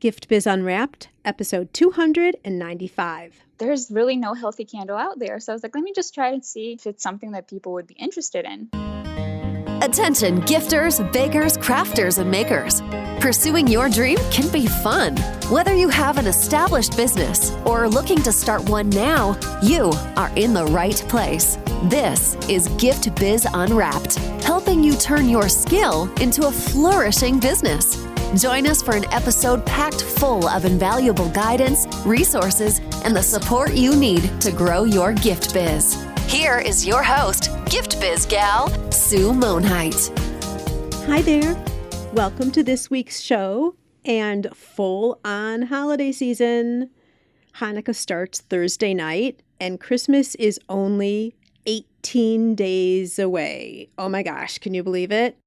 Gift Biz Unwrapped, episode 295. There's really no healthy candle out there. So I was like, let me just try to see if it's something that people would be interested in. Attention gifters, bakers, crafters, and makers. Pursuing your dream can be fun. Whether you have an established business or are looking to start one now, you are in the right place. This is Gift Biz Unwrapped, helping you turn your skill into a flourishing business. Join us for an episode packed full of invaluable guidance, resources, and the support you need to grow your gift biz. Here is your host, Gift Biz gal, Sue Monheit. Hi there. Welcome to this week's show and full on holiday season. Hanukkah starts Thursday night and Christmas is only 18 days away. Oh my gosh, can you believe it?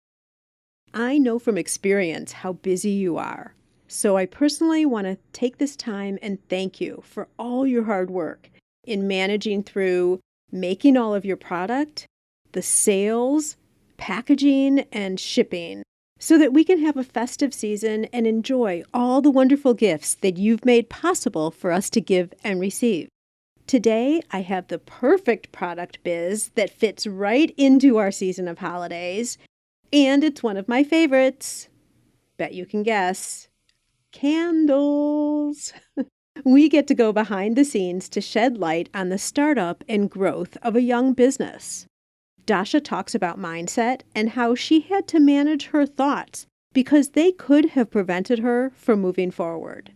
I know from experience how busy you are. So I personally want to take this time and thank you for all your hard work in managing through making all of your product, the sales, packaging, and shipping, so that we can have a festive season and enjoy all the wonderful gifts that you've made possible for us to give and receive. Today, I have the perfect product biz that fits right into our season of holidays, and it's one of my favorites. Bet you can guess. Candles. We get to go behind the scenes to shed light on the startup and growth of a young business. Dasha talks about mindset and how she had to manage her thoughts because they could have prevented her from moving forward.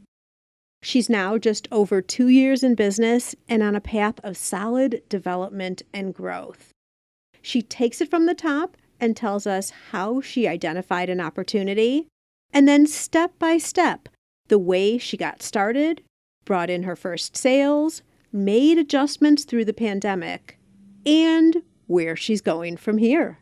She's now just over 2 years in business and on a path of solid development and growth. She takes it from the top and tells us how she identified an opportunity, and then step by step, the way she got started, brought in her first sales, made adjustments through the pandemic, and where she's going from here.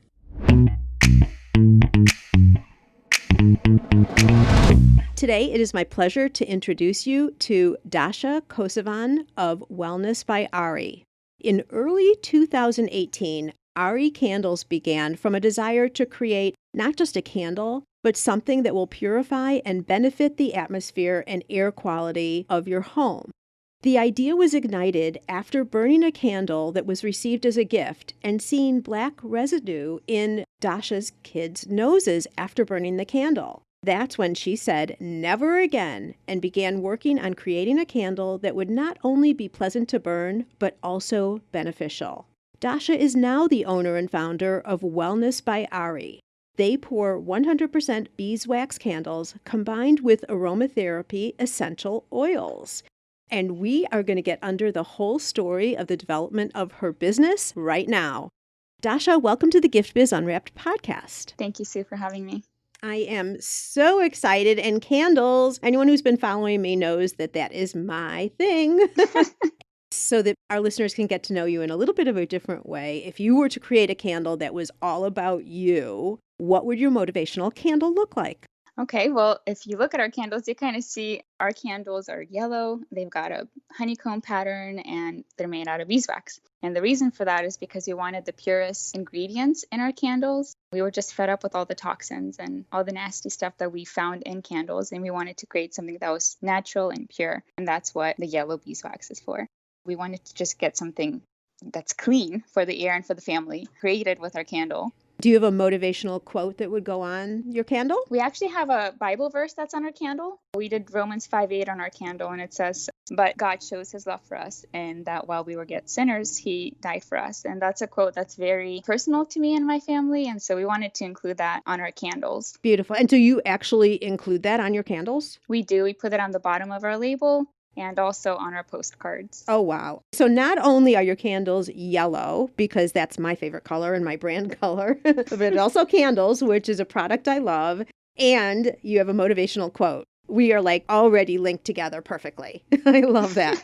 Today, it is my pleasure to introduce you to Dasha Kosovan of Wellness by Ari. In early 2018, Ari Candles began from a desire to create not just a candle, but something that will purify and benefit the atmosphere and air quality of your home. The idea was ignited after burning a candle that was received as a gift and seeing black residue in Dasha's kids' noses after burning the candle. That's when she said, never again, and began working on creating a candle that would not only be pleasant to burn, but also beneficial. Dasha is now the owner and founder of Wellness by Ari. They pour 100% beeswax candles combined with aromatherapy essential oils. And we are going to get under the whole story of the development of her business right now. Dasha, welcome to the Gift Biz Unwrapped podcast. Thank you, Sue, for having me. I am so excited. And candles, anyone who's been following me knows that that is my thing. So that our listeners can get to know you in a little bit of a different way. If you were to create a candle that was all about you, what would your motivational candle look like? Okay, well, if you look at our candles, you kind of see our candles are yellow. They've got a honeycomb pattern and they're made out of beeswax. And the reason for that is because we wanted the purest ingredients in our candles. We were just fed up with all the toxins and all the nasty stuff that we found in candles. And we wanted to create something that was natural and pure. And that's what the yellow beeswax is for. We wanted to just get something that's clean for the air and for the family, created with our candle. Do you have a motivational quote that would go on your candle? We actually have a Bible verse that's on our candle. We did Romans 5:8 on our candle, and it says, but God shows his love for us, and that while we were yet sinners, he died for us. And that's a quote that's very personal to me and my family, and so we wanted to include that on our candles. Beautiful. And do you actually include that on your candles? We do. We put it on the bottom of our label and also on our postcards. Oh, wow. So not only are your candles yellow, because that's my favorite color and my brand color, but also candles, which is a product I love, and you have a motivational quote. We are like already linked together perfectly. I love that.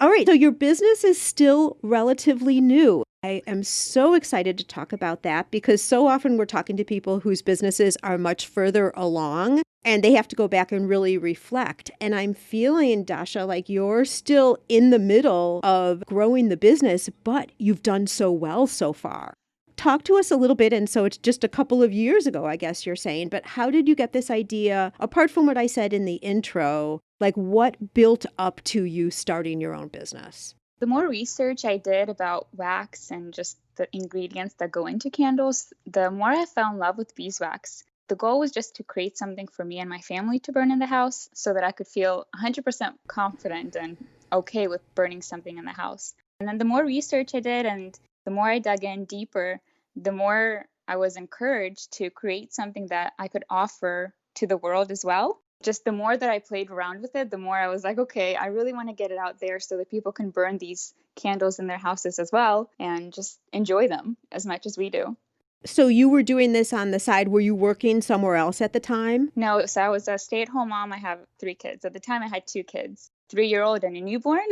All right. So your business is still relatively new. I am so excited to talk about that because so often we're talking to people whose businesses are much further along and they have to go back and really reflect. And I'm feeling, Dasha, like you're still in the middle of growing the business, but you've done so well so far. Talk to us a little bit. And so it's just a couple of years ago, I guess you're saying, but how did you get this idea, apart from what I said in the intro, like what built up to you starting your own business? The more research I did about wax and just the ingredients that go into candles, the more I fell in love with beeswax. The goal was just to create something for me and my family to burn in the house so that I could feel 100% confident and okay with burning something in the house. And then the more research I did and the more I dug in deeper, the more I was encouraged to create something that I could offer to the world as well. Just the more that I played around with it, the more I was like, okay, I really want to get it out there so that people can burn these candles in their houses as well and just enjoy them as much as we do. So you were doing this on the side. Were you working somewhere else at the time? No, so I was a stay-at-home mom. I have 3 kids. At the time, I had 2 kids, 3-year-old and a newborn.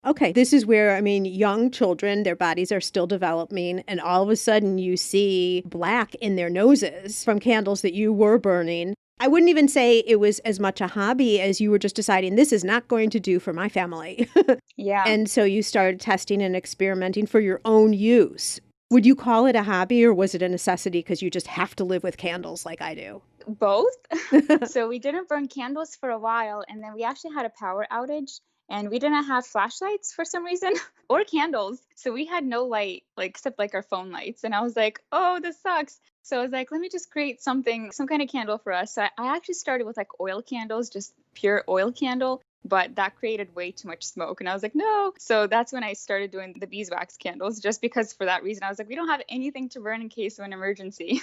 Okay, this is where, I mean, young children, their bodies are still developing, and all of a sudden you see black in their noses from candles that you were burning. I wouldn't even say it was as much a hobby as you were just deciding this is not going to do for my family. Yeah. And so you started testing and experimenting for your own use. Would you call it a hobby or was it a necessity because you just have to live with candles like I do? Both. So we didn't burn candles for a while, and then we actually had a power outage. And we didn't have flashlights for some reason or candles. So we had no light, like except like our phone lights. And I was like, oh, this sucks. So I was like, let me just create something, some kind of candle for us. So I actually started with like oil candles, just pure oil candle. But that created way too much smoke. And I was like, no. So that's when I started doing the beeswax candles, just because for that reason, I was like, we don't have anything to burn in case of an emergency.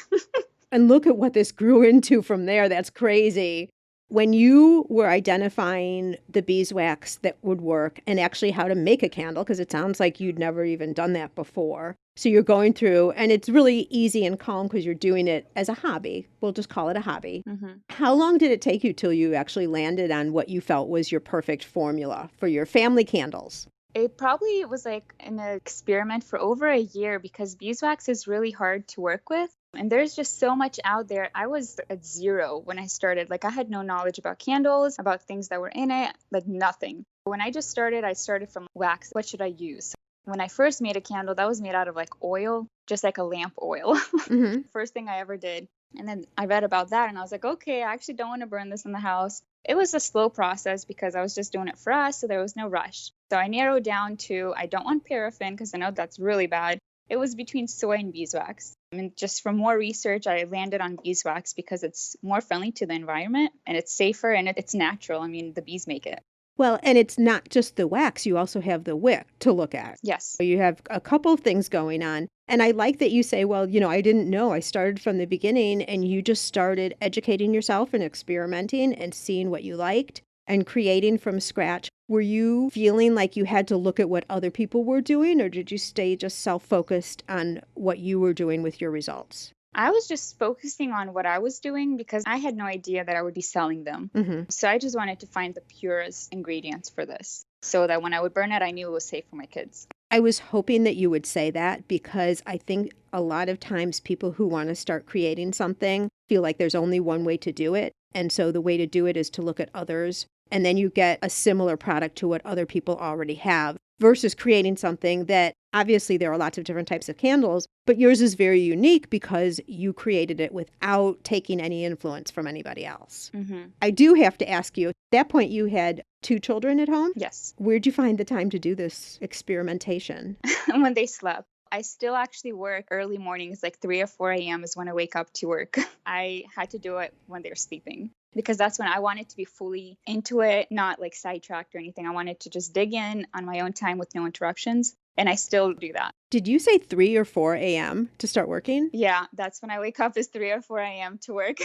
And look at what this grew into from there. That's crazy. When you were identifying the beeswax that would work and actually how to make a candle, because it sounds like you'd never even done that before. So you're going through, and it's really easy and calm because you're doing it as a hobby. We'll just call it a hobby. Mm-hmm. How long did it take you till you actually landed on what you felt was your perfect formula for your family candles? It probably was like an experiment for over a year because beeswax is really hard to work with. And there's just so much out there. I was at 0 when I started. Like I had no knowledge about candles, about things that were in it, like nothing. When I just started, I started from wax. What should I use? When I first made a candle, that was made out of like oil, just like a lamp oil. Mm-hmm. First thing I ever did. And then I read about that and I was like, okay, I actually don't want to burn this in the house. It was a slow process because I was just doing it for us, so there was no rush. So I narrowed down to I don't want paraffin because I know that's really bad. It was between soy and beeswax. I mean, just from more research, I landed on beeswax because it's more friendly to the environment and it's safer and it's natural. I mean, the bees make it. Well, and it's not just the wax. You also have the wick to look at. Yes. You have a couple of things going on. And I like that you say, well, I didn't know. I started from the beginning and you just started educating yourself and experimenting and seeing what you liked and creating from scratch. Were you feeling like you had to look at what other people were doing, or did you stay just self-focused on what you were doing with your results? I was just focusing on what I was doing because I had no idea that I would be selling them. Mm-hmm. So I just wanted to find the purest ingredients for this so that when I would burn it, I knew it was safe for my kids. I was hoping that you would say that because I think a lot of times people who want to start creating something feel like there's only one way to do it. And so the way to do it is to look at others. And then you get a similar product to what other people already have versus creating something that obviously there are lots of different types of candles, but yours is very unique because you created it without taking any influence from anybody else. Mm-hmm. I do have to ask you, at that point you had 2 children at home? Yes. Where'd you find the time to do this experimentation? When they slept. I still actually work early mornings, like 3 or 4 a.m. is when I wake up to work. I had to do it when they're sleeping because that's when I wanted to be fully into it, not like sidetracked or anything. I wanted to just dig in on my own time with no interruptions. And I still do that. Did you say 3 or 4 a.m. to start working? Yeah, that's when I wake up is 3 or 4 a.m. to work.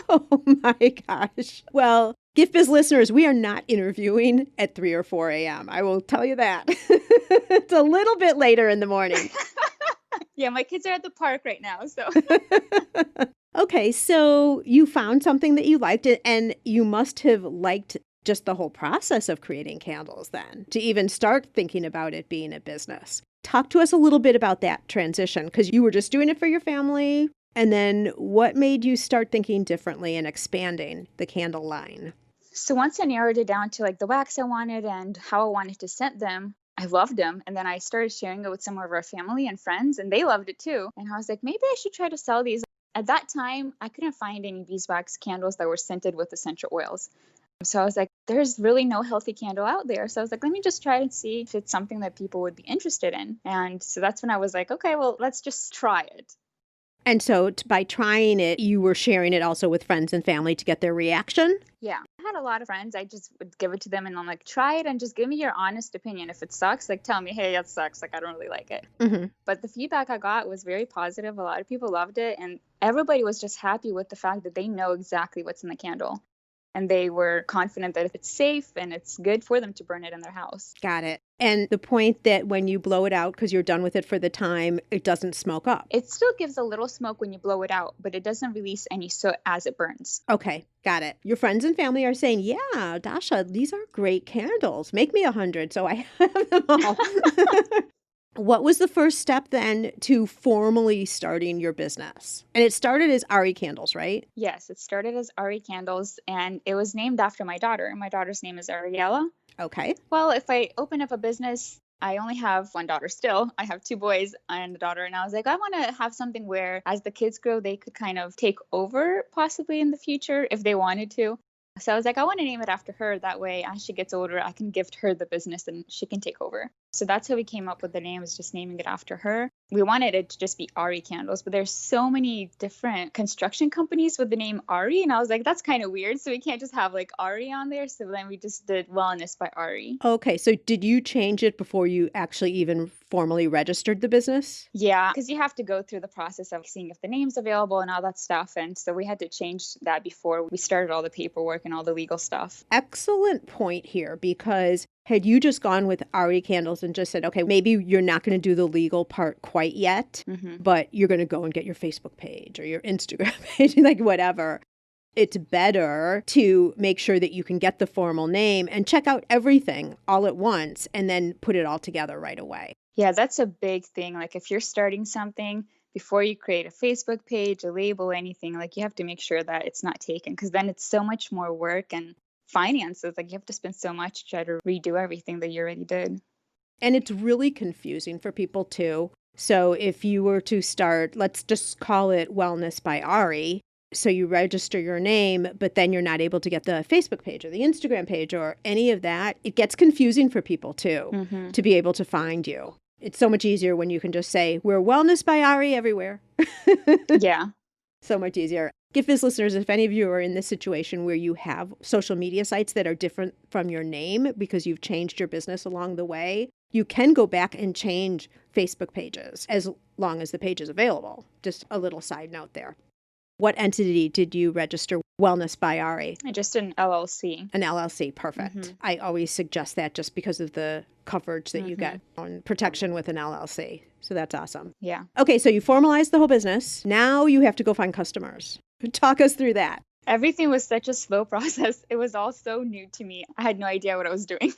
Oh my gosh. Well, Gift Biz listeners, we are not interviewing at 3 or 4 a.m. I will tell you that. It's a little bit later in the morning. Yeah, my kids are at the park right now, so. Okay, so you found something that you liked, and you must have liked just the whole process of creating candles then, to even start thinking about it being a business. Talk to us a little bit about that transition, because you were just doing it for your family, and then what made you start thinking differently and expanding the candle line? So once I narrowed it down to like the wax I wanted and how I wanted to scent them, I loved them. And then I started sharing it with some of our family and friends, and they loved it too. And I was like, maybe I should try to sell these. At that time, I couldn't find any beeswax candles that were scented with essential oils. So I was like, there's really no healthy candle out there. So I was like, let me just try and see if it's something that people would be interested in. And so that's when I was like, okay, well, let's just try it. And so by trying it, you were sharing it also with friends and family to get their reaction? Yeah. I had a lot of friends. I just would give it to them and I'm like, try it and just give me your honest opinion. If it sucks, like tell me, hey, it sucks. Like, I don't really like it. Mm-hmm. But the feedback I got was very positive. A lot of people loved it. And everybody was just happy with the fact that they know exactly what's in the candle. And they were confident that it's safe and it's good for them to burn it in their house. Got it. And the point that when you blow it out, because you're done with it for the time, it doesn't smoke up. It still gives a little smoke when you blow it out, but it doesn't release any soot as it burns. Okay, got it. Your friends and family are saying, yeah, Dasha, these are great candles. Make me 100 so I have them all. What was the first step then to formally starting your business? And it started as Ari Candles, right? Yes, it started as Ari Candles and it was named after my daughter. My daughter's name is Ariella. Okay. Well, if I open up a business, I only have one daughter still. I have two boys and a daughter. And I was like, I want to have something where as the kids grow, they could kind of take over possibly in the future if they wanted to. So I was like, I want to name it after her. That way, as she gets older, I can gift her the business and she can take over. So that's how we came up with the name, is just naming it after her. We wanted it to just be Ari Candles, but there's so many different construction companies with the name Ari. And I was like, that's kind of weird. So we can't just have like Ari on there. So then we just did Wellness by Ari. Okay. So did you change it before you actually even formally registered the business? Yeah, because you have to go through the process of seeing if the name's available and all that stuff. And so we had to change that before we started all the paperwork and all the legal stuff. Excellent point here, because had you just gone with Ari Candles and just said, okay, maybe you're not going to do the legal part quite yet, but you're going to go and get your Facebook page or your Instagram page, like whatever. It's better to make sure that you can get the formal name and check out everything all at once and then put it all together right away. Yeah, that's a big thing. Like if you're starting something, before you create a Facebook page, a label, anything, like you have to make sure that it's not taken, because then it's so much more work and finances. Like you have to spend so much to try to redo everything that you already did. And it's really confusing for people too. So if you were to start, let's just call it Wellness by Ari. So you register your name, but then you're not able to get the Facebook page or the Instagram page or any of that. It gets confusing for people too, to be able to find you. It's so much easier when you can just say, we're Wellness by Ari everywhere. Yeah. So much easier. GiftBiz listeners, if any of you are in this situation where you have social media sites that are different from your name because you've changed your business along the way, you can go back and change Facebook pages as long as the page is available. Just a little side note there. What entity did you register Wellness by Ari? Just an LLC. An LLC, perfect. I always suggest that just because of the coverage that you get on protection with an LLC. So that's awesome. Yeah. Okay, so you formalized the whole business. Now you have to go find customers. Talk us through that. Everything was such a slow process. It was all so new to me. I had no idea what I was doing.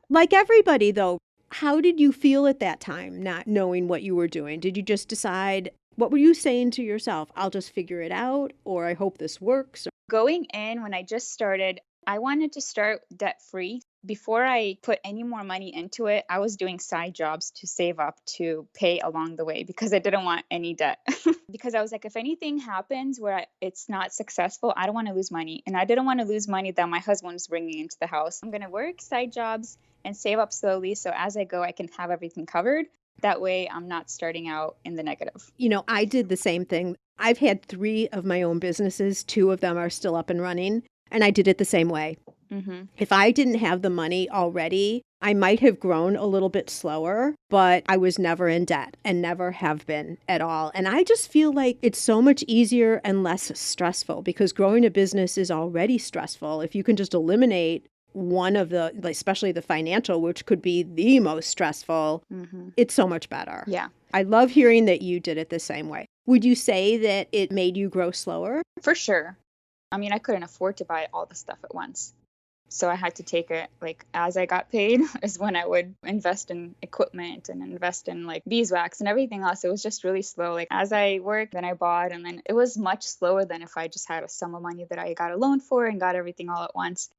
Like everybody, though, how did you feel at that time, not knowing what you were doing? Did you just decide, what were you saying to yourself? I'll just figure it out, or I hope this works? Going in, when I just started, I wanted to start debt-free. Before I put any more money into it, I was doing side jobs to save up to pay along the way because I didn't want any debt. Because I was like, if anything happens where it's not successful, I don't want to lose money. And I didn't want to lose money that my husband was bringing into the house. I'm going to work side jobs and save up slowly. So as I go, I can have everything covered. That way, I'm not starting out in the negative. You know, I did the same thing. I've had 3 of my own businesses. 2 of them are still up and running. And I did it the same way. If I didn't have the money already, I might have grown a little bit slower, but I was never in debt and never have been at all. And I just feel like it's so much easier and less stressful because growing a business is already stressful. If you can just eliminate one of the, especially the financial, which could be the most stressful, it's so much better. Yeah. I love hearing that you did it the same way. Would you say that it made you grow slower? For sure. I mean, I couldn't afford to buy all the stuff at once. So I had to take it, like, as I got paid is when I would invest in equipment and invest in, like, beeswax and everything else. It was just really slow. Like, as I worked, then I bought, and then it was much slower than if I just had a sum of money that I got a loan for and got everything all at once.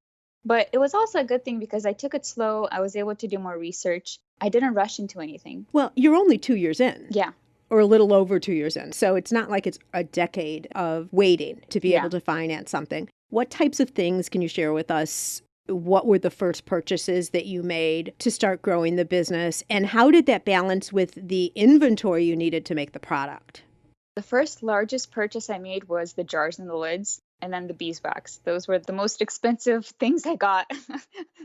But it was also a good thing because I took it slow. I was able to do more research. I didn't rush into anything. Well, you're only 2 years in. Yeah. Or a little over 2 years in. So it's not like it's a decade of waiting to be Yeah. able to finance something. What types of things can you share with us? What were the first purchases that you made to start growing the business? And how did that balance with the inventory you needed to make the product? The first largest purchase I made was the jars and the lids, and then the beeswax. Those were the most expensive things I got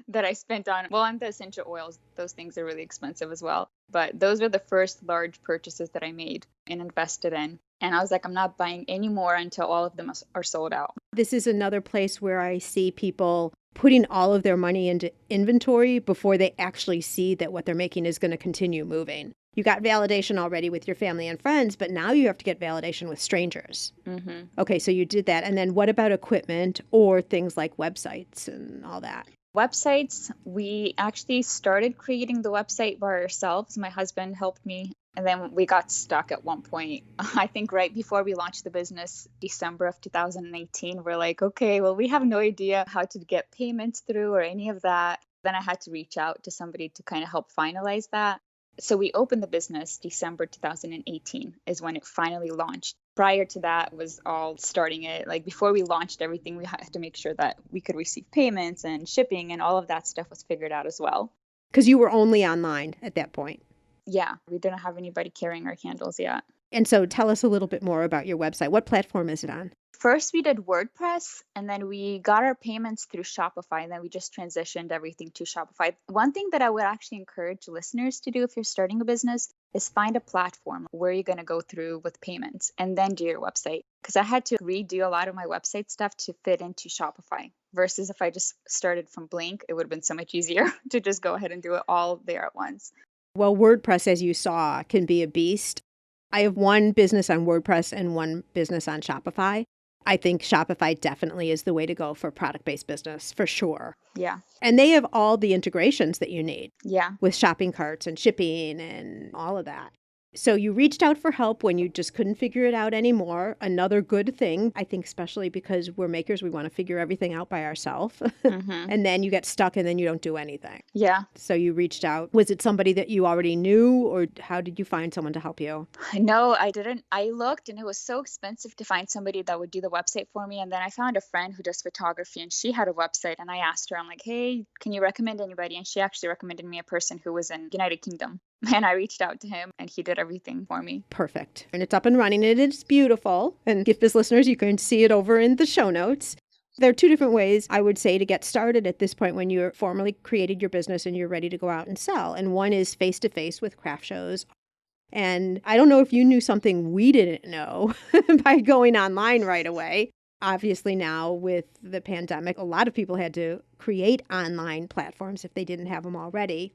that I spent on. Well, and the essential oils, those things are really expensive as well. But those were the first large purchases that I made and invested in. And I was like, I'm not buying any more until all of them are sold out. This is another place where I see people putting all of their money into inventory before they actually see that what they're making is going to continue moving. You got validation already with your family and friends, but now you have to get validation with strangers. Mm-hmm. Okay, so you did that. And then what about equipment or things like websites and all that? Websites, we actually started creating the website by ourselves. My husband helped me. And then we got stuck at one point. I think right before we launched the business, December of 2018, we're like, okay, well, we have no idea how to get payments through or any of that. Then I had to reach out to somebody to kind of help finalize that. So we opened the business December 2018 is when it finally launched. Prior to that was all starting it. Like before we launched everything, we had to make sure that we could receive payments and shipping and all of that stuff was figured out as well. Because you were only online at that point. Yeah, we didn't have anybody carrying our candles yet. And so tell us a little bit more about your website. What platform is it on? First, we did WordPress, and then we got our payments through Shopify, and then we just transitioned everything to Shopify. One thing that I would actually encourage listeners to do if you're starting a business is find a platform where you're going to go through with payments and then do your website. Because I had to redo a lot of my website stuff to fit into Shopify versus if I just started from blank, it would have been so much easier to just go ahead and do it all there at once. Well, WordPress, as you saw, can be a beast. I have one business on WordPress and one business on Shopify. I think Shopify definitely is the way to go for product-based business, for sure. Yeah. And they have all the integrations that you need. Yeah. With shopping carts and shipping and all of that. So you reached out for help when you just couldn't figure it out anymore. Another good thing, I think, especially because we're makers, we want to figure everything out by ourselves. Mm-hmm. And then you get stuck and then you don't do anything. Yeah. So you reached out. Was it somebody that you already knew, or how did you find someone to help you? No, I didn't. I looked and it was so expensive to find somebody that would do the website for me. And then I found a friend who does photography and she had a website. And I asked her, I'm like, hey, can you recommend anybody? And she actually recommended me a person who was in United Kingdom. And I reached out to him and he did everything for me. Perfect. And it's up and running and it's beautiful. And Gift Biz listeners, you can see it over in the show notes. There are two different ways, I would say, to get started at this point when you're formally created your business and you're ready to go out and sell. And one is face-to-face with craft shows. And I don't know if you knew something we didn't know by going online right away. Obviously now with the pandemic, a lot of people had to create online platforms if they didn't have them already.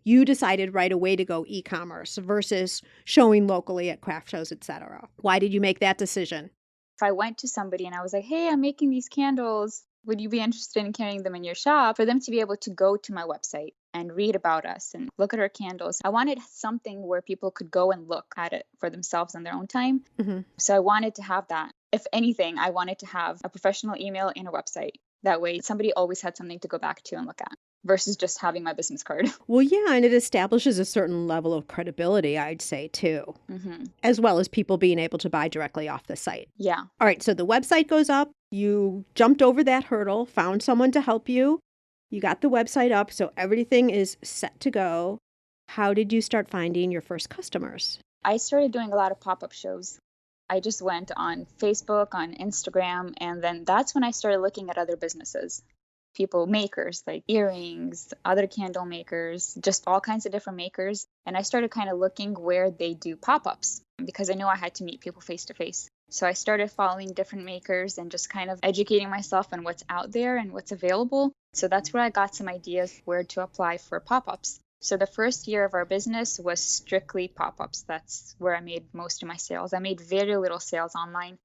You decided right away to go e-commerce versus showing locally at craft shows, etc. Why did you make that decision? If I went to somebody and I was like, hey, I'm making these candles, would you be interested in carrying them in your shop? For them to be able to go to my website and read about us and look at our candles. I wanted something where people could go and look at it for themselves on their own time. Mm-hmm. So I wanted to have that. If anything, I wanted to have a professional email and a website. That way somebody always had something to go back to and look at versus just having my business card. Well, yeah, and it establishes a certain level of credibility, I'd say, too, Mm-hmm. as well as people being able to buy directly off the site. Yeah. All right, so the website goes up. You jumped over that hurdle, found someone to help you. You got the website up, so everything is set to go. How did you start finding your first customers? I started doing a lot of pop-up shows. I just went on Facebook, on Instagram, and then that's when I started looking at other businesses. People, makers like earrings, other candle makers, just all kinds of different makers. And I started kind of looking where they do pop-ups because I knew I had to meet people face to face. So I started following different makers and just kind of educating myself on what's out there and what's available. So that's where I got some ideas where to apply for pop-ups. So the first year of our business was strictly pop-ups. That's where I made most of my sales. I made very little sales online.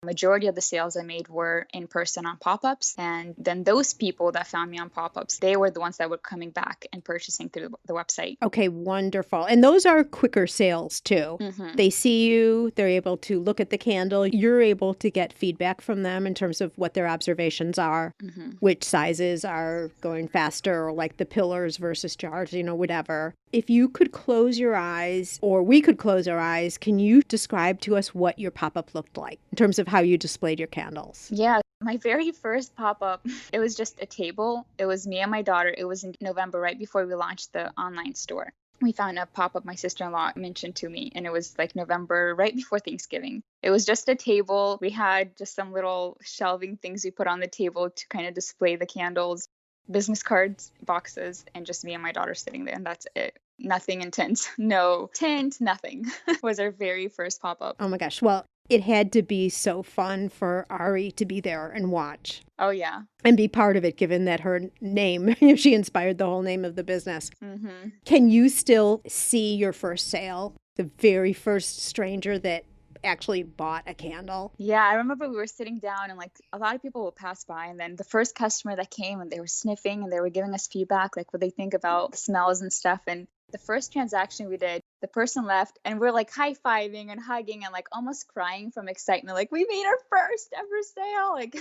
Majority of the sales I made were in person on pop-ups. And then those people that found me on pop-ups, they were the ones that were coming back and purchasing through the website. Okay, wonderful. And those are quicker sales too. Mm-hmm. They see you, they're able to look at the candle. You're able to get feedback from them in terms of what their observations are, Mm-hmm. which sizes are going faster, or like the pillars versus jars, whatever. If you could close your eyes, or we could close our eyes, can you describe to us what your pop-up looked like in terms of how you displayed your candles? Yeah, my very first pop-up, it was just a table. It was me and my daughter. It was in November, right before we launched the online store. We found a pop-up my sister-in-law mentioned to me, and it was like November, right before Thanksgiving. It was just a table. We had just some little shelving things we put on the table to kind of display the candles, business cards, boxes, and just me and my daughter sitting there, and that's it. Nothing intense, no tint, nothing. Was our very first pop-up. Oh my gosh. Well, it had to be so fun for Ari to be there and watch. Oh, yeah. And be part of it, given that her name, she inspired the whole name of the business. Mm-hmm. Can you still see your first sale? The very first stranger that actually bought a candle? Yeah, I remember we were sitting down and like a lot of people would pass by, and then the first customer that came and they were sniffing and they were giving us feedback, like what they think about the smells and stuff. And the first transaction we did, the person left and we're like high-fiving and hugging and like almost crying from excitement. Like we made our first ever sale, like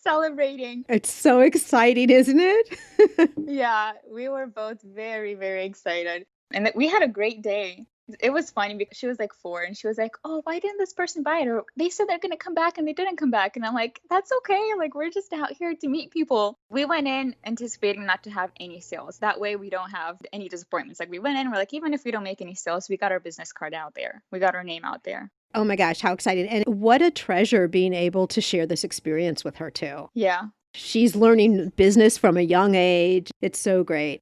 celebrating. It's so exciting, isn't it? Yeah, we were both very, very excited. And we had a great day. It was funny because she was like 4 and she was like, oh, why didn't this person buy it? Or they said they're going to come back and they didn't come back. And I'm like, that's okay. Like, we're just out here to meet people. We went in anticipating not to have any sales. That way we don't have any disappointments. Like we went in, we're like, even if we don't make any sales, we got our business card out there. We got our name out there. Oh my gosh, how exciting. And what a treasure being able to share this experience with her too. Yeah. She's learning business from a young age. It's so great.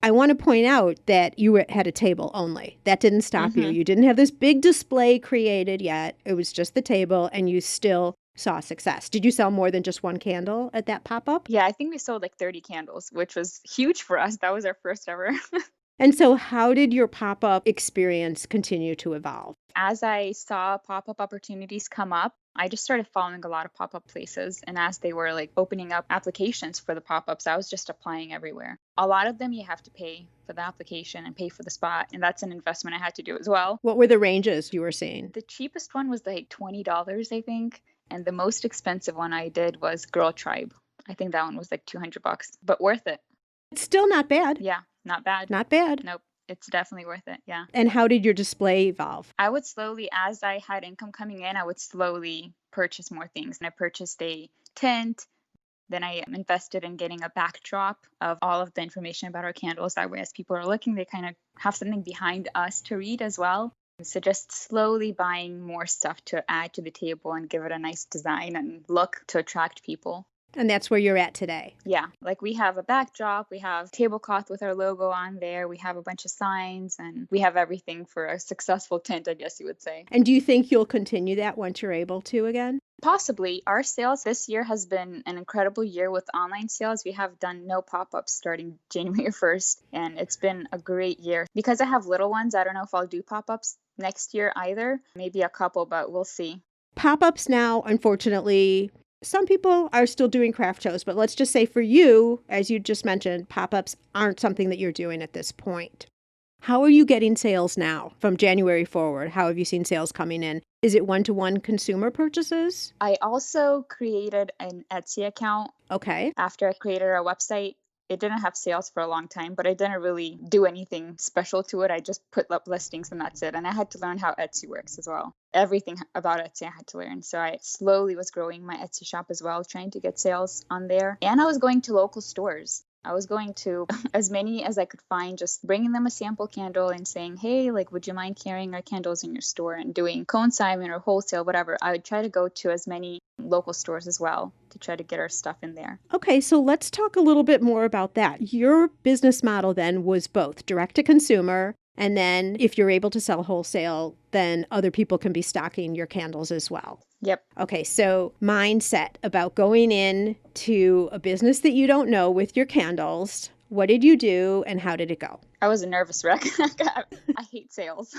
I want to point out that you had a table only. That didn't stop you. You didn't have this big display created yet. It was just the table, and you still saw success. Did you sell more than just one candle at that pop-up? Yeah, I think we sold like 30 candles, which was huge for us. That was our first ever. And so how did your pop-up experience continue to evolve? As I saw pop-up opportunities come up, I just started following a lot of pop-up places. And as they were like opening up applications for the pop-ups, I was just applying everywhere. A lot of them you have to pay for the application and pay for the spot. And that's an investment I had to do as well. What were the ranges you were seeing? The cheapest one was like $20, I think. And the most expensive one I did was Girl Tribe. I think that one was like $200, but worth it. It's still not bad. Yeah, not bad. Not bad. Nope. It's definitely worth it. Yeah. And how did your display evolve? I would slowly, as I had income coming in, I would slowly purchase more things. And I purchased a tent. Then I invested in getting a backdrop of all of the information about our candles. That way, as people are looking, they kind of have something behind us to read as well. So just slowly buying more stuff to add to the table and give it a nice design and look to attract people. And that's where you're at today. Yeah, like we have a backdrop, we have tablecloth with our logo on there, we have a bunch of signs, and we have everything for a successful tent, I guess you would say. And do you think you'll continue that once you're able to again? Possibly. Our sales this year has been an incredible year with online sales. We have done no pop-ups starting January 1st, and it's been a great year. Because I have little ones, I don't know if I'll do pop-ups next year either. Maybe a couple, but we'll see. Pop-ups now, unfortunately, some people are still doing craft shows, but let's just say for you, as you just mentioned, pop-ups aren't something that you're doing at this point. How are you getting sales now from January forward? How have you seen sales coming in? Is it one-to-one consumer purchases? I also created an Etsy account. Okay. After I created our website. It didn't have sales for a long time, but I didn't really do anything special to it. I just put up listings and that's it. And I had to learn how Etsy works as well. Everything about Etsy I had to learn. So I slowly was growing my Etsy shop as well, trying to get sales on there. And I was going to local stores. I was going to as many as I could find, just bringing them a sample candle and saying, hey, like, would you mind carrying our candles in your store, and doing consignment or wholesale, whatever. I would try to go to as many local stores as well to try to get our stuff in there. Okay, so let's talk a little bit more about that. Your business model then was both direct to consumer, and then if you're able to sell wholesale, then other people can be stocking your candles as well. Yep. Okay, so mindset about going in to a business that you don't know with your candles. What did you do and how did it go? I was a nervous wreck. I hate sales,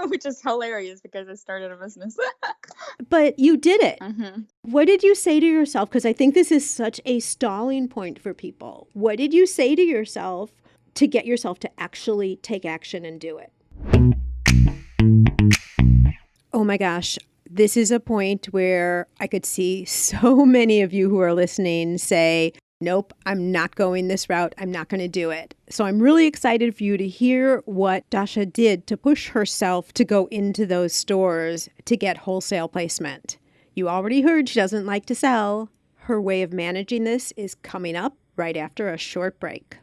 which is hilarious because I started a business. But you did it. hmm What did you say to yourself? Because I think this is such a stalling point for people. What did you say to yourself to get yourself to actually take action and do it? Oh my gosh, this is a point where I could see so many of you who are listening say, nope, I'm not going this route. I'm not going to do it. So I'm really excited for you to hear what Dasha did to push herself to go into those stores to get wholesale placement. You already heard she doesn't like to sell. Her way of managing this is coming up right after a short break.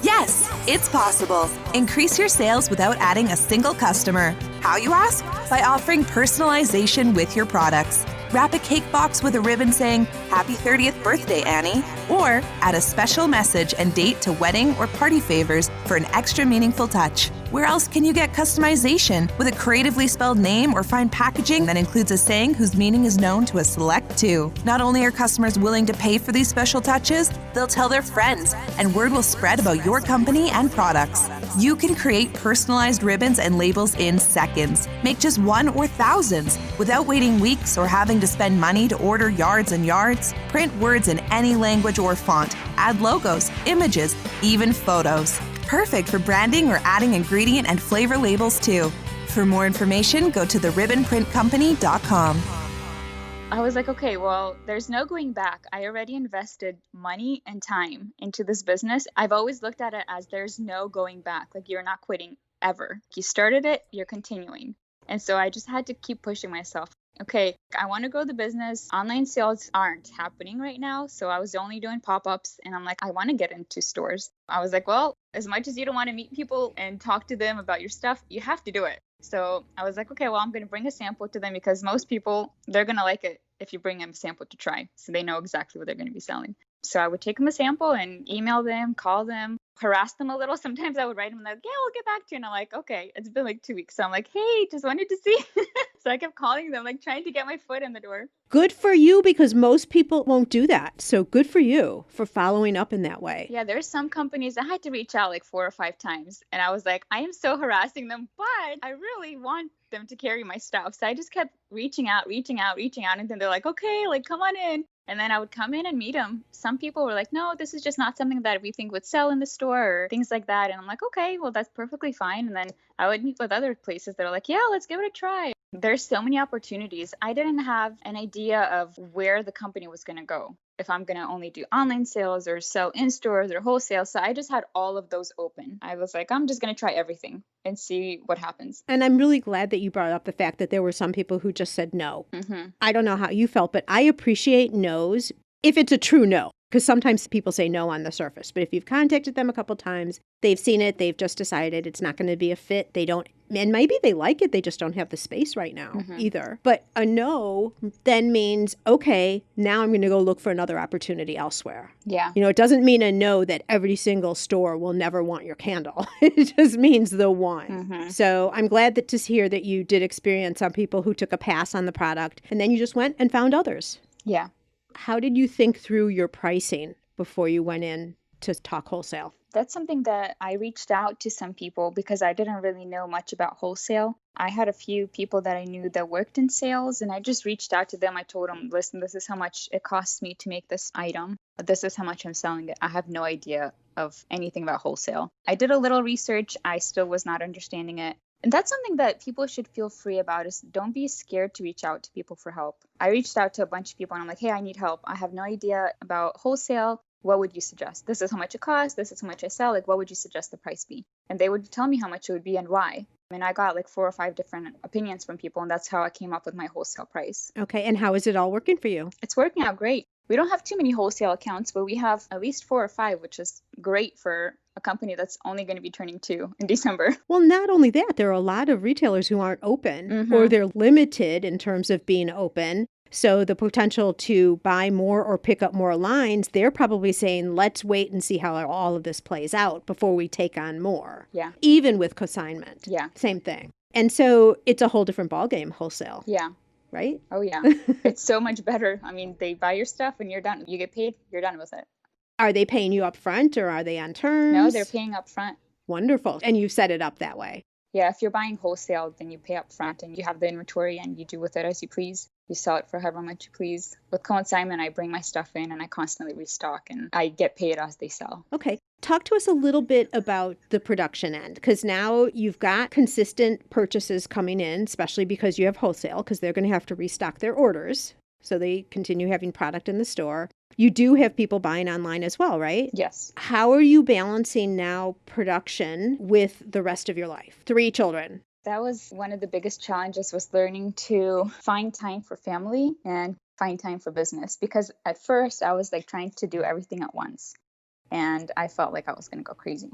Yes, it's possible. Increase your sales without adding a single customer. How, you ask? By offering personalization with your products. Wrap a cake box with a ribbon saying, "Happy 30th birthday, Annie." Or add a special message and date to wedding or party favors for an extra meaningful touch. Where else can you get customization with a creatively spelled name or fine packaging that includes a saying whose meaning is known to a select few? Not only are customers willing to pay for these special touches, they'll tell their friends, and word will spread about your company and products. You can create personalized ribbons and labels in seconds. Make just one or thousands without waiting weeks or having to spend money to order yards and yards. Print words in any language or font. Add logos, images, even photos. Perfect for branding or adding ingredient and flavor labels too. For more information, go to theribbonprintcompany.com. I was like, okay, well, there's no going back. I already invested money and time into this business. I've always looked at it as there's no going back. Like, you're not quitting ever. You started it, you're continuing. And so I just had to keep pushing myself. Okay, I want to grow the business. Online sales aren't happening right now. So I was only doing pop-ups and I'm like, I want to get into stores. I was like, well, as much as you don't want to meet people and talk to them about your stuff, you have to do it. So I was like, okay, well, I'm going to bring a sample to them because most people, they're going to like it if you bring them a sample to try. So they know exactly what they're going to be selling. So I would take them a sample and email them, call them, harass them a little. Sometimes I would write them like, yeah, we'll get back to you. And I'm like, okay, it's been like 2 weeks. So I'm like, hey, just wanted to see. So I kept calling them, like trying to get my foot in the door. Good for you, because most people won't do that. So good for you for following up in that way. Yeah, there's some companies I had to reach out like 4 or 5 times. And I was like, I am so harassing them, but I really want them to carry my stuff. So I just kept reaching out. And then they're like, okay, like come on in. And then I would come in and meet them. Some people were like, no, this is just not something that we think would sell in the store or things like that. And I'm like, okay, well, that's perfectly fine. And then I would meet with other places that are like, yeah, let's give it a try. There's so many opportunities. I didn't have an idea of where the company was going to go. If I'm going to only do online sales or sell in stores or wholesale. So I just had all of those open. I was like, I'm just going to try everything and see what happens. And I'm really glad that you brought up the fact that there were some people who just said no. Mm-hmm. I don't know how you felt, but I appreciate no's if it's a true no. Because sometimes people say no on the surface. But if you've contacted them a couple times, they've seen it, they've just decided it's not going to be a fit. They don't, and maybe they like it, they just don't have the space right now either. But a no then means, okay, now I'm going to go look for another opportunity elsewhere. Yeah. You know, it doesn't mean a no that every single store will never want your candle. It just means the one. So I'm glad that to hear that you did experience some people who took a pass on the product and then you just went and found others. Yeah. How did you think through your pricing before you went in to talk wholesale? That's something that I reached out to some people because I didn't really know much about wholesale. I had a few people that I knew that worked in sales and I just reached out to them. I told them, listen, this is how much it costs me to make this item. This is how much I'm selling it. I have no idea of anything about wholesale. I did a little research. I still was not understanding it. And that's something that people should feel free about is don't be scared to reach out to people for help. I reached out to a bunch of people and I'm like, hey, I need help. I have no idea about wholesale. What would you suggest? This is how much it costs. This is how much I sell. Like, what would you suggest the price be? And they would tell me how much it would be and why. And I got like 4 or 5 different opinions from people. And that's how I came up with my wholesale price. Okay. And how is it all working for you? It's working out great. We don't have too many wholesale accounts, but we have at least 4 or 5, which is great for a company that's only going to be turning 2 in December. Well, not only that, there are a lot of retailers who aren't open or they're limited in terms of being open. So the potential to buy more or pick up more lines, they're probably saying, let's wait and see how all of this plays out before we take on more. Yeah. Even with consignment. Yeah. Same thing. And so it's a whole different ballgame, wholesale. Yeah. Right? Oh, yeah. It's so much better. I mean, they buy your stuff and you're done. You get paid, you're done with it. Are they paying you up front or are they on terms? No, they're paying up front. Wonderful. And you set it up that way. Yeah, if you're buying wholesale, then you pay up front and you have the inventory and you do with it as you please. You sell it for however much you please. With consignment, I bring my stuff in and I constantly restock and I get paid as they sell. Okay. Talk to us a little bit about the production end, because now you've got consistent purchases coming in, especially because you have wholesale, because they're going to have to restock their orders. So they continue having product in the store. You do have people buying online as well, right? Yes. How are you balancing now production with the rest of your life? 3 children. That was one of the biggest challenges, was learning to find time for family and find time for business. Because at first I was like trying to do everything at once. And I felt like I was going to go crazy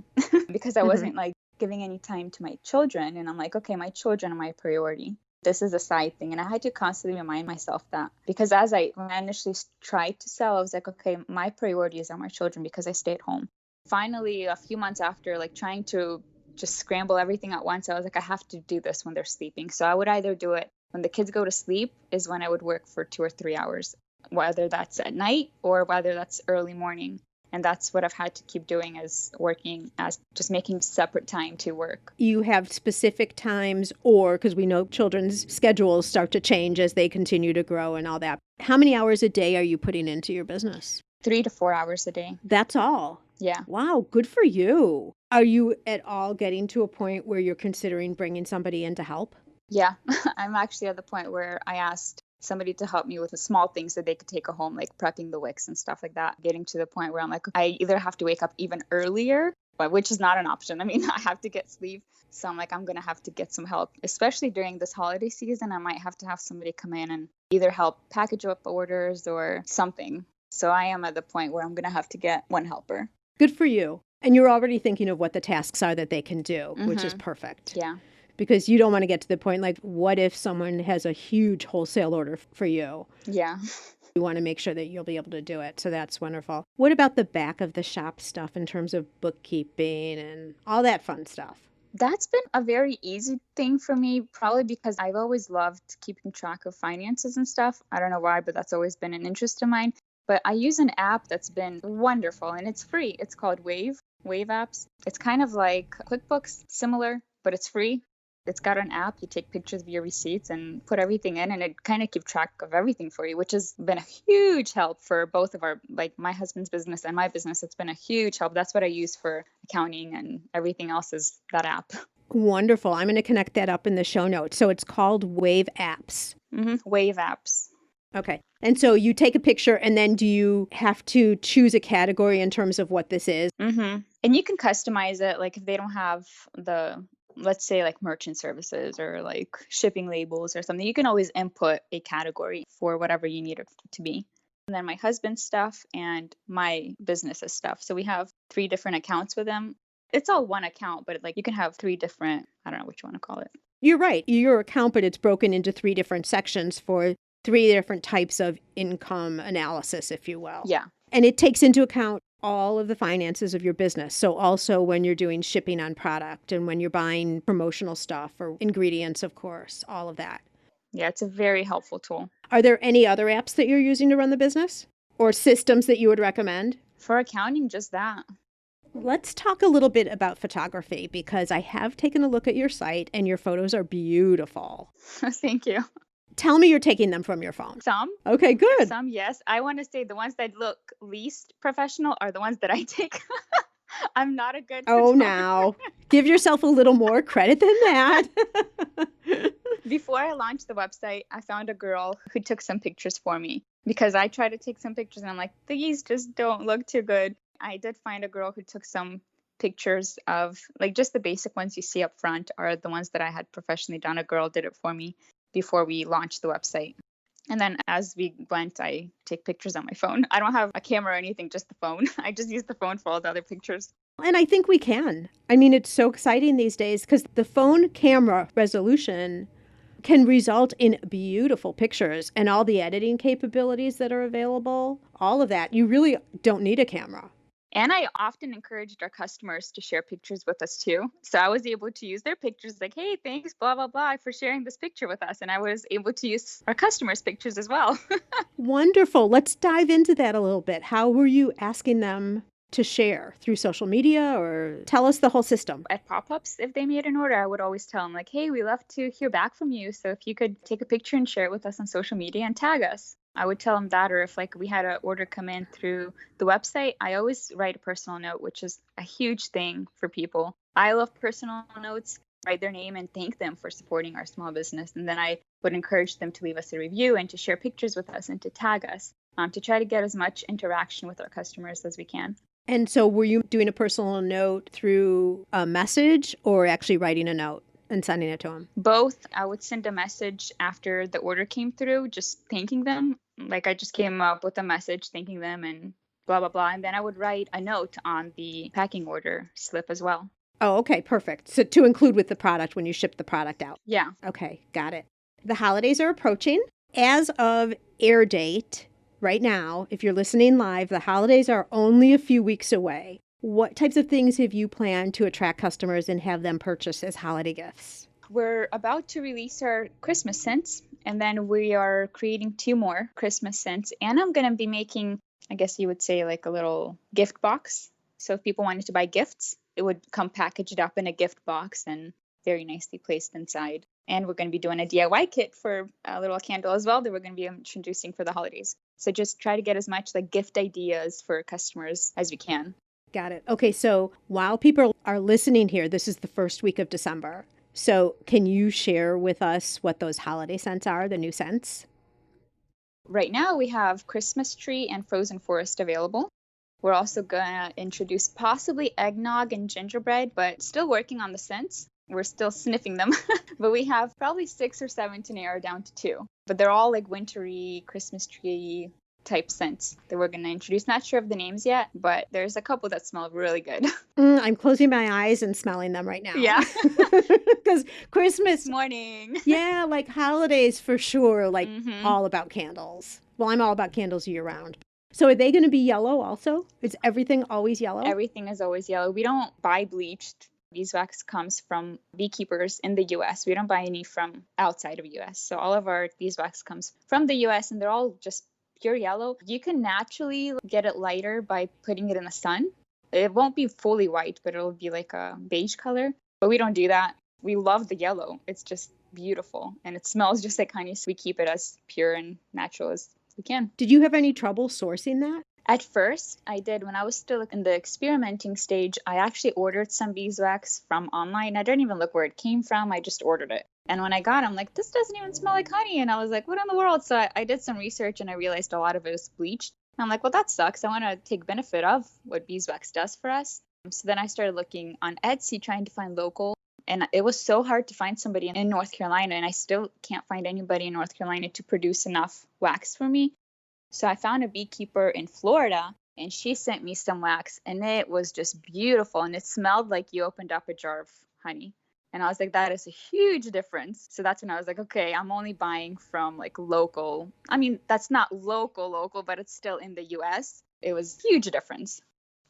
because I wasn't like giving any time to my children. And I'm like, okay, my children are my priority. This is a side thing. And I had to constantly remind myself that, because when I initially tried to sell, I was like, okay, my priorities are my children because I stay at home. Finally, a few months after, like trying to just scramble everything at once, I was like, I have to do this when they're sleeping. So I would either do it when the kids go to sleep is when I would work for 2 or 3 hours, whether that's at night or whether that's early morning. And that's what I've had to keep doing, is working as just making separate time to work. You have specific times, or because we know children's schedules start to change as they continue to grow and all that. How many hours a day are you putting into your business? 3 to 4 hours a day. That's all? Yeah. Wow, good for you. Are you at all getting to a point where you're considering bringing somebody in to help? Yeah, I'm actually at the point where I asked somebody to help me with the small things that they could take home, like prepping the wicks and stuff like that. Getting to the point where I'm like, I either have to wake up even earlier, but which is not an option. I mean, I have to get sleep. So I'm like, I'm going to have to get some help, especially during this holiday season. I might have to have somebody come in and either help package up orders or something. So I am at the point where I'm going to have to get one helper. Good for you. And you're already thinking of what the tasks are that they can do, which is perfect. Yeah. Because you don't want to get to the point like, what if someone has a huge wholesale order for you? Yeah. You want to make sure that you'll be able to do it. So that's wonderful. What about the back of the shop stuff in terms of bookkeeping and all that fun stuff? That's been a very easy thing for me, probably because I've always loved keeping track of finances and stuff. I don't know why, but that's always been an interest of mine. But I use an app that's been wonderful and it's free. It's called Wave Apps. It's kind of like QuickBooks, similar, but it's free. It's got an app. You take pictures of your receipts and put everything in, and it kind of keeps track of everything for you, which has been a huge help for both of our, like my husband's business and my business. It's been a huge help. That's what I use for accounting, and everything else is that app. Wonderful. I'm going to connect that up in the show notes. So it's called Wave Apps. Wave Apps. Okay. And so you take a picture, and then do you have to choose a category in terms of what this is? And you can customize it. Like if they don't have let's say like merchant services or like shipping labels or something, you can always input a category for whatever you need it to be. And then my husband's stuff and my business's stuff. So we have 3 different accounts with him. It's all one account, but like you can have 3 different, I don't know what you want to call it. You're right. Your account, but it's broken into 3 different sections for 3 different types of income analysis, if you will. Yeah. And it takes into account all of the finances of your business. So also when you're doing shipping on product and when you're buying promotional stuff or ingredients, of course, all of that. Yeah, it's a very helpful tool. Are there any other apps that you're using to run the business or systems that you would recommend? For accounting, just that. Let's talk a little bit about photography, because I have taken a look at your site and your photos are beautiful. Thank you. Tell me you're taking them from your phone. Some. Okay, good. Some, yes. I want to say the ones that look least professional are the ones that I take. I'm not a good photographer. Now. Give yourself a little more credit than that. Before I launched the website, I found a girl who took some pictures for me because I tried to take some pictures and I'm like, these just don't look too good. I did find a girl who took some pictures of like just the basic ones you see up front are the ones that I had professionally done. A girl did it for me before we launched the website. And then as we went, I take pictures on my phone. I don't have a camera or anything, just the phone. I just use the phone for all the other pictures. And I think we can. I mean, it's so exciting these days because the phone camera resolution can result in beautiful pictures and all the editing capabilities that are available, all of that. You really don't need a camera. And I often encouraged our customers to share pictures with us too. So I was able to use their pictures like, hey, thanks, blah, blah, blah, for sharing this picture with us. And I was able to use our customers' pictures as well. Wonderful. Let's dive into that a little bit. How were you asking them to share through social media, or tell us the whole system? At pop-ups, if they made an order, I would always tell them like, hey, we love to hear back from you. So if you could take a picture and share it with us on social media and tag us. I would tell them that, or if like we had an order come in through the website, I always write a personal note, which is a huge thing for people. I love personal notes, write their name and thank them for supporting our small business. And then I would encourage them to leave us a review and to share pictures with us and to tag us, to try to get as much interaction with our customers as we can. And so were you doing a personal note through a message or actually writing a note and sending it to them? Both. I would send a message after the order came through, just thanking them. Like I just came up with a message thanking them and blah, blah, blah. And then I would write a note on the packing order slip as well. Oh, okay, perfect. So to include with the product when you ship the product out. Yeah. Okay, got it. The holidays are approaching. As of air date, right now, if you're listening live, the holidays are only a few weeks away. What types of things have you planned to attract customers and have them purchase as holiday gifts? We're about to release our Christmas scents, and then we are creating 2 more Christmas scents. And I'm going to be making, I guess you would say, like a little gift box. So if people wanted to buy gifts, it would come packaged up in a gift box and very nicely placed inside. And we're going to be doing a DIY kit for a little candle as well that we're going to be introducing for the holidays. So just try to get as much like gift ideas for customers as we can. Got it. Okay, so while people are listening here, this is the first week of December. So can you share with us what those holiday scents are, the new scents? Right now we have Christmas tree and frozen forest available. We're also going to introduce possibly eggnog and gingerbread, but still working on the scents. We're still sniffing them, but we have probably 6 or 7 to narrow down to 2. But they're all like wintry, Christmas tree type scents that we're going to introduce. Not sure of the names yet, but there's a couple that smell really good. I'm closing my eyes and smelling them right now. Yeah. Because Christmas Morning. Yeah, like holidays for sure, like all about candles. Well, I'm all about candles year round. So are they going to be yellow also? Is everything always yellow? Everything is always yellow. We don't buy bleached. Beeswax comes from beekeepers in the US. We don't buy any from outside of US. So all of our beeswax comes from the US and they're all just pure yellow. You can naturally get it lighter by putting it in the sun. It won't be fully white, but it'll be like a beige color. But we don't do that. We love the yellow. It's just beautiful. And it smells just like honey. So we keep it as pure and natural as we can. Did you have any trouble sourcing that? At first, I did. When I was still in the experimenting stage, I actually ordered some beeswax from online. I didn't even look where it came from. I just ordered it. And when I got it, I'm like, this doesn't even smell like honey. And I was like, what in the world? So I did some research and I realized a lot of it was bleached. And I'm like, well, that sucks. I want to take benefit of what beeswax does for us. So then I started looking on Etsy, trying to find local. And it was so hard to find somebody in North Carolina. And I still can't find anybody in North Carolina to produce enough wax for me. So I found a beekeeper in Florida and she sent me some wax and it was just beautiful. And it smelled like you opened up a jar of honey. And I was like, that is a huge difference. So that's when I was like, okay, I'm only buying from like local. I mean, that's not local, but it's still in the US. It was a huge difference.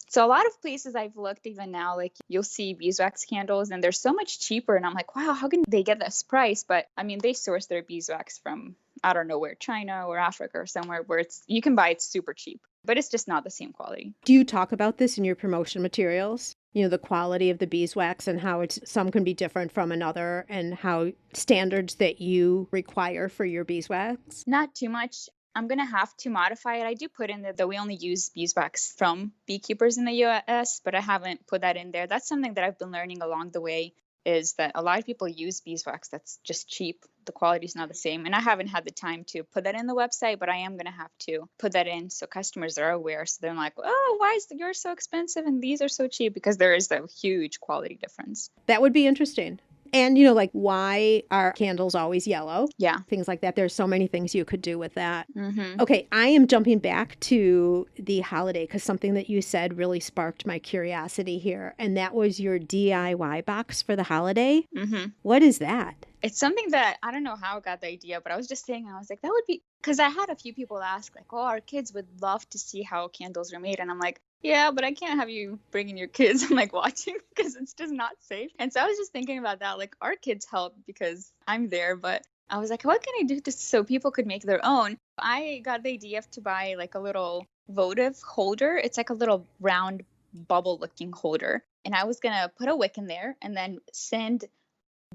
So a lot of places I've looked even now, like you'll see beeswax candles and they're so much cheaper. And I'm like, wow, how can they get this price? But I mean, they source their beeswax from, I don't know where, China or Africa or somewhere where you can buy it super cheap, but it's just not the same quality. Do you talk about this in your promotion materials? You know, the quality of the beeswax and how some can be different from another and how standards that you require for your beeswax? Not too much. I'm going to have to modify it. I do put in there that we only use beeswax from beekeepers in the US, but I haven't put that in there. That's something that I've been learning along the way, is that a lot of people use beeswax that's just cheap. The quality is not the same. And I haven't had the time to put that in the website, but I am going to have to put that in so customers are aware. So they're like, oh, why is yours so expensive and these are so cheap? Because there is a huge quality difference. That would be interesting. And, you know, like, why are candles always yellow? Yeah. Things like that. There's so many things you could do with that. Mm-hmm. Okay, I am jumping back to the holiday because something that you said really sparked my curiosity here. And that was your DIY box for the holiday. Mm-hmm. What is that? It's something that I don't know how I got the idea, but I was just saying, I was like, that would be, because I had a few people ask, like, oh, our kids would love to see how candles are made. And I'm like, yeah, but I can't have you bringing your kids and like watching because it's just not safe. And so I was just thinking about that. Like, our kids help because I'm there, but I was like, what can I do so people could make their own? I got the idea to buy like a little votive holder. It's like a little round bubble looking holder. And I was going to put a wick in there and then send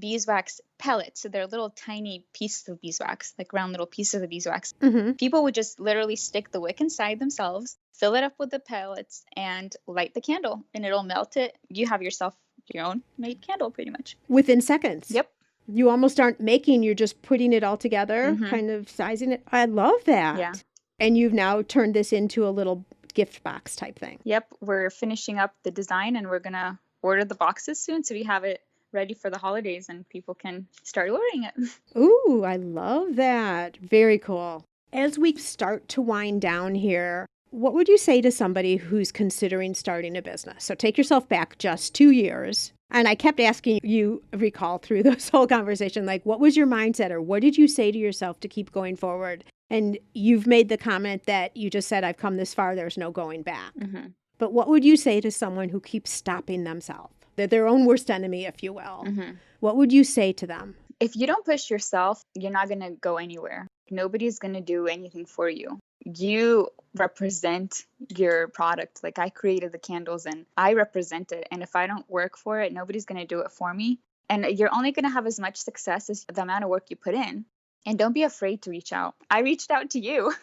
beeswax pellets. So they're little tiny pieces of beeswax, like round little pieces of beeswax. Mm-hmm. People would just literally stick the wick inside themselves, fill it up with the pellets, and light the candle, and it'll melt it. You have yourself your own made candle pretty much. Within seconds. Yep. You almost aren't making, you're just putting it all together, Mhm. kind of sizing it. I love that. Yeah. And you've now turned this into a little gift box type thing. Yep. We're finishing up the design and we're going to order the boxes soon. So we have it ready for the holidays and people can start ordering it. Ooh, I love that. Very cool. As we start to wind down here, what would you say to somebody who's considering starting a business? So take yourself back just 2 years. And I kept asking you, recall through this whole conversation, like, what was your mindset or what did you say to yourself to keep going forward? And you've made the comment that you just said, I've come this far, there's no going back. Mm-hmm. But what would you say to someone who keeps stopping themselves? They're their own worst enemy, if you will. Mm-hmm. What would you say to them? If you don't push yourself, you're not going to go anywhere. Nobody's going to do anything for you. You represent your product. Like, I created the candles and I represent it. And if I don't work for it, nobody's going to do it for me. And you're only going to have as much success as the amount of work you put in. And don't be afraid to reach out. I reached out to you.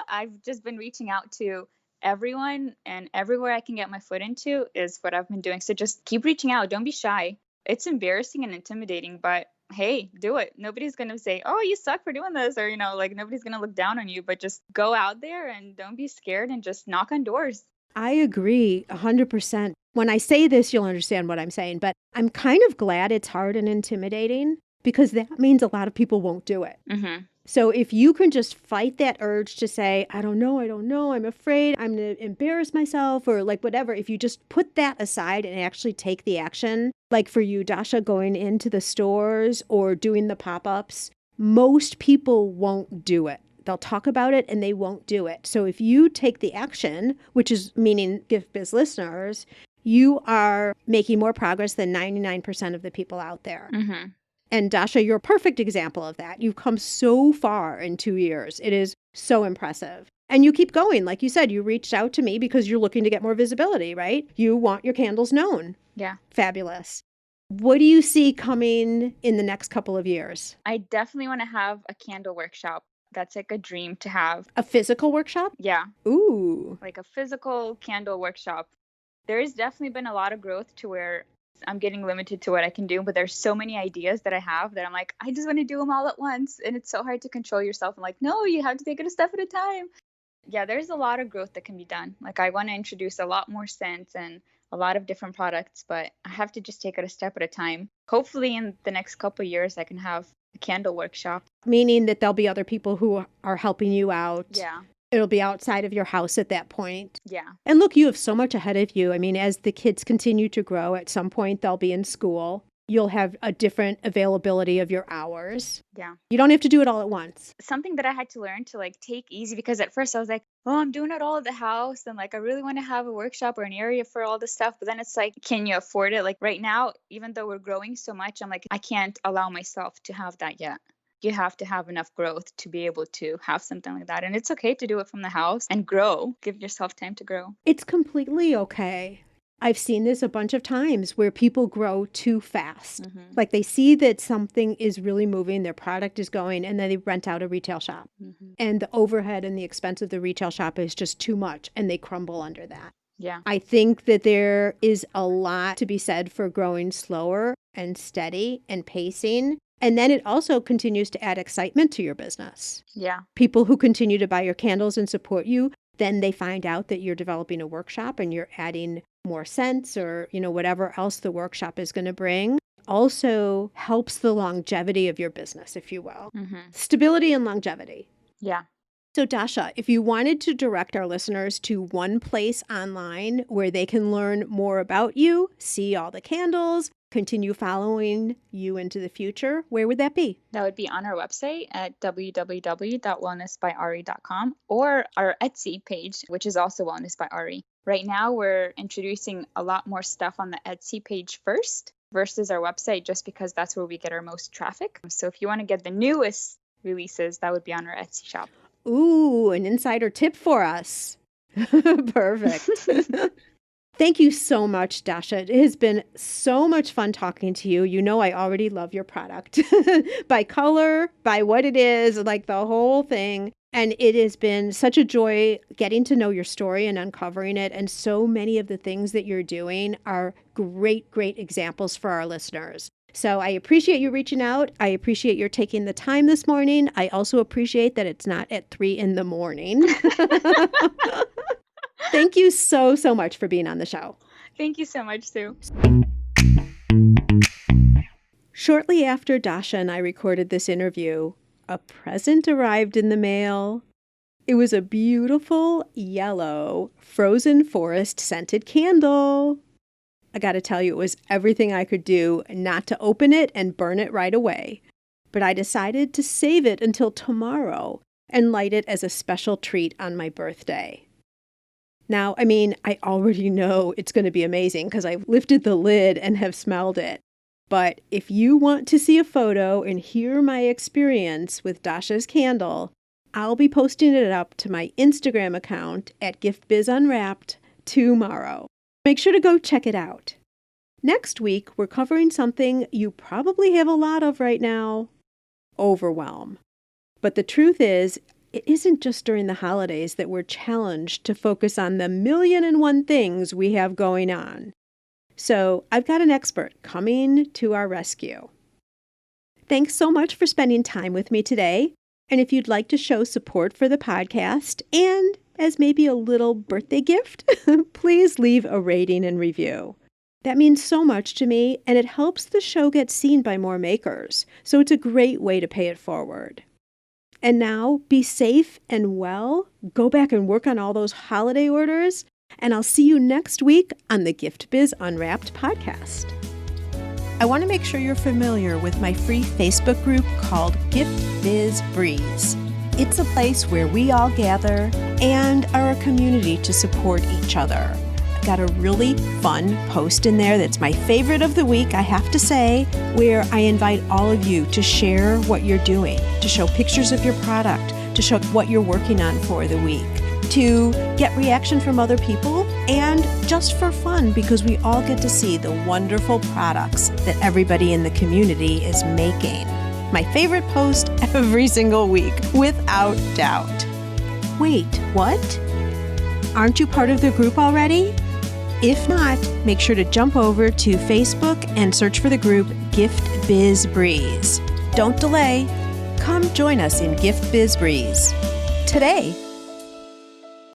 I've just been reaching out to everyone, and everywhere I can get my foot into is what I've been doing. So just keep reaching out. Don't be shy. It's embarrassing and intimidating, but hey, do it. Nobody's going to say, oh, you suck for doing this, or, like nobody's going to look down on you, but just go out there and don't be scared and just knock on doors. I agree 100%. When I say this, you'll understand what I'm saying, but I'm kind of glad it's hard and intimidating because that means a lot of people won't do it. Mm-hmm. So if you can just fight that urge to say, I don't know, I'm afraid, I'm going to embarrass myself or like whatever, if you just put that aside and actually take the action, like for you, Dasha, going into the stores or doing the pop-ups, most people won't do it. They'll talk about it and they won't do it. So if you take the action, which is meaning Gift Biz listeners, you are making more progress than 99% of the people out there. Mm-hmm. And Dasha, you're a perfect example of that. You've come so far in 2 years. It is so impressive. And you keep going. Like you said, you reached out to me because you're looking to get more visibility, right? You want your candles known. Yeah. Fabulous. What do you see coming in the next couple of years? I definitely want to have a candle workshop. That's like a dream to have. A physical workshop? Yeah. Ooh. Like a physical candle workshop. There has definitely been a lot of growth to where I'm getting limited to what I can do, but there's so many ideas that I have that I'm like, I just want to do them all at once. And it's so hard to control yourself. I'm like, no, you have to take it a step at a time. Yeah, there's a lot of growth that can be done. Like, I want to introduce a lot more scents and a lot of different products, but I have to just take it a step at a time. Hopefully in the next couple of years, I can have a candle workshop. Meaning that there'll be other people who are helping you out. Yeah. It'll be outside of your house at that point. Yeah. And look, you have so much ahead of you. I mean, as the kids continue to grow, at some point they'll be in school. You'll have a different availability of your hours. Yeah. You don't have to do it all at once. Something that I had to learn to like take easy, because at first I was like, oh, I'm doing it all at the house. And like, I really want to have a workshop or an area for all this stuff. But then it's like, can you afford it? Like right now, even though we're growing so much, I'm like, I can't allow myself to have that yet. You have to have enough growth to be able to have something like that. And it's okay to do it from the house and grow. Give yourself time to grow. It's completely okay. I've seen this a bunch of times where people grow too fast. Mm-hmm. Like they see that something is really moving, their product is going, and then they rent out a retail shop. Mm-hmm. And the overhead and the expense of the retail shop is just too much, and they crumble under that. Yeah. I think that there is a lot to be said for growing slower and steady and pacing. And then it also continues to add excitement to your business. Yeah. People who continue to buy your candles and support you, then they find out that you're developing a workshop and you're adding more scents or, whatever else the workshop is going to bring. Also helps the longevity of your business, if you will. Mm-hmm. Stability and longevity. Yeah. So Dasha, if you wanted to direct our listeners to one place online where they can learn more about you, see all the candles, continue following you into the future, where would that be? That would be on our website at www.wellnessbyari.com or our Etsy page, which is also Wellness by Ari. Right now, we're introducing a lot more stuff on the Etsy page first versus our website, just because that's where we get our most traffic. So if you want to get the newest releases, that would be on our Etsy shop. Ooh, an insider tip for us. Perfect. Thank you so much, Dasha. It has been so much fun talking to you. You know, I already love your product by color, by what it is, like the whole thing. And it has been such a joy getting to know your story and uncovering it. And so many of the things that you're doing are great, great examples for our listeners. So I appreciate you reaching out. I appreciate your taking the time this morning. I also appreciate that it's not at 3 a.m. Thank you so, so much for being on the show. Thank you so much, Sue. Shortly after Dasha and I recorded this interview, a present arrived in the mail. It was a beautiful yellow frozen forest scented candle. I got to tell you, it was everything I could do not to open it and burn it right away. But I decided to save it until tomorrow and light it as a special treat on my birthday. Now, I mean, I already know it's going to be amazing because I've lifted the lid and have smelled it. But if you want to see a photo and hear my experience with Dasha's candle, I'll be posting it up to my Instagram account at GiftBizUnwrapped tomorrow. Make sure to go check it out. Next week, we're covering something you probably have a lot of right now: overwhelm. But the truth is, it isn't just during the holidays that we're challenged to focus on the 1,000,001 things we have going on. So I've got an expert coming to our rescue. Thanks so much for spending time with me today. And if you'd like to show support for the podcast and as maybe a little birthday gift, please leave a rating and review. That means so much to me, and it helps the show get seen by more makers. So it's a great way to pay it forward. And now, be safe and well. Go back and work on all those holiday orders. And I'll see you next week on the Gift Biz Unwrapped podcast. I want to make sure you're familiar with my free Facebook group called Gift Biz Breeze. It's a place where we all gather and are a community to support each other. I've got a really fun post in there that's my favorite of the week, I have to say, where I invite all of you to share what you're doing, to show pictures of your product, to show what you're working on for the week, to get reaction from other people, and just for fun, because we all get to see the wonderful products that everybody in the community is making. My favorite post every single week, without doubt. Wait, what? Aren't you part of the group already? If not, make sure to jump over to Facebook and search for the group Gift Biz Breeze. Don't delay. Come join us in Gift Biz Breeze today.